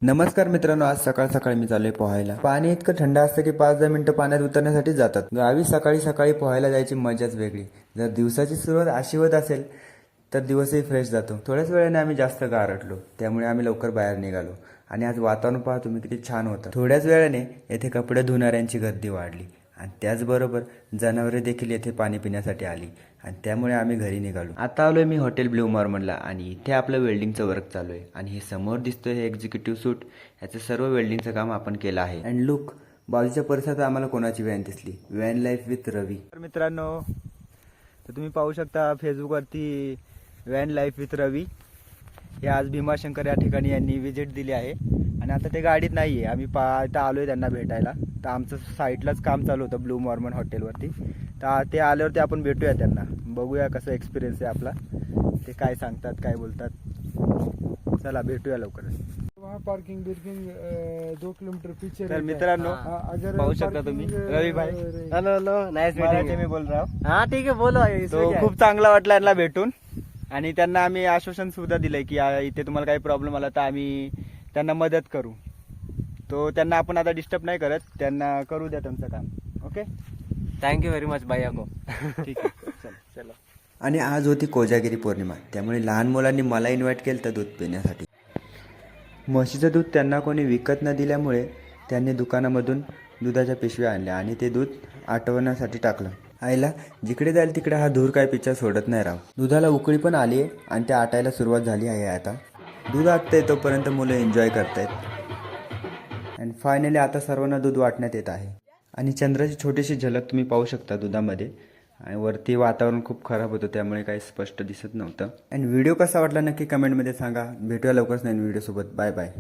नमस्कार मित्रांनो, आज सकाळ सकाळी मी चाललोय पोहायला. पाणी इतकं थंड असतं की 5-10 मिनिटं पाण्यात उतरण्यासाठी जातात. गावी सकाळी सकाळी पोहायला जायची मजाच वेगळी. जर दिवसाची सुरुवात अशी होत असेल तर दिवसही फ्रेश जातो. थोड्याच वेळाने आम्ही जास्त गारटलो, त्यामुळे आम्ही लवकर बाहेर निघालो. आणि आज वातावरण पहा तुम्ही किती छान होतं. थोड्याच वेळाने येथे कपडे धुणाऱ्यांची गर्दी वाढली आणि त्याचबरोबर जनावरे देखील येथे पाणी पिण्यासाठी आली आणि त्यामुळे आम्ही घरी निघालो. आता आलोय मी हॉटेल ब्लू मॉर्मनला आणि इथे आपलं वेल्डिंगचं वर्क चालू आहे. आणि हे समोर दिसतोय हे एक्झिक्युटिव्ह सूट, याचं सर्व वेल्डिंगचं काम आपण केलं आहे. अँड लुक, बाजूच्या परिसरात आम्हाला कोणाची व्हॅन दिसली, व्हॅन लाईफ विथ रवी. तर मित्रांनो, तर तुम्ही पाहू शकता फेसबुकवरती व्हॅन लाईफ विथ रवी हे आज भीमाशंकर या ठिकाणी यांनी विजिट दिली आहे. आणि आता ते गाडीत नाही आहे, आम्ही इथं आलो आहे त्यांना भेटायला. तर आमचं साईटलाच काम चालू होतं ब्लू मॉर्मन हॉटेलवरती. तर ते आल्यावरती आपण भेटूया त्यांना, बघूया कसं एक्सपिरियन्स आहे आपला, ते काय सांगतात काय बोलतात. चला भेटूया लवकरच. वहाँ पार्किंग 2 किलोमीटर पीछे तर मित्रांनो अगर पाहू शकता तुम्ही रवी भाई, हेलो हेलो, नाइस मराठी मी बोल रहा हूँ. हाँ ठीक है, बोलो. तो खूप चांगला वाटला यांना भेटून. आणि त्यांना आम्ही आश्वासन सुद्धा दिलंय की इथे तुम्हाला काही प्रॉब्लेम आला तर आम्ही त्यांना मदत करू. तो त्यांना आपण आता डिस्टर्ब नाही करत, त्यांना करू द्या त्यांचं काम. Okay, thank you very much भैया को. ठीक आहे, चल चलो. आणि आज होती कोजागिरी पौर्णिमा, त्यामुळे लहान मुलांनी मला इन्व्हाइट केलं तर दूध पिण्यासाठी. म्हशीचं दूध त्यांना कोणी विकत न दिल्यामुळे त्यांनी दुकानामधून दुधाच्या पिशव्या आणल्या आणि ते दूध आटवण्यासाठी टाकलं. आईला जिकडे जाईल तिकडे हा धूर काय पिच्छा सोडत नाही राव. दुधाला उकळी पण आली आहे आणि ते आटायला सुरुवात झाली आहे. आता दूध आटतंय तोपर्यंत मुलं एन्जॉय करतायत. अँड फायनली आता सर्वांना दूध वाटण्यात येत आहे. आणि चंद्राची छोटीशी झलक तुम्ही पाहू शकता दुधामध्ये. आणि वरती वातावरण खूप खराब होतं, त्यामुळे काही स्पष्ट दिसत नव्हतं. अँड व्हिडिओ कसा वाटला नक्की कमेंटमध्ये सांगा. भेटूया लवकरच नवीन व्हिडिओसोबत. Bye bye.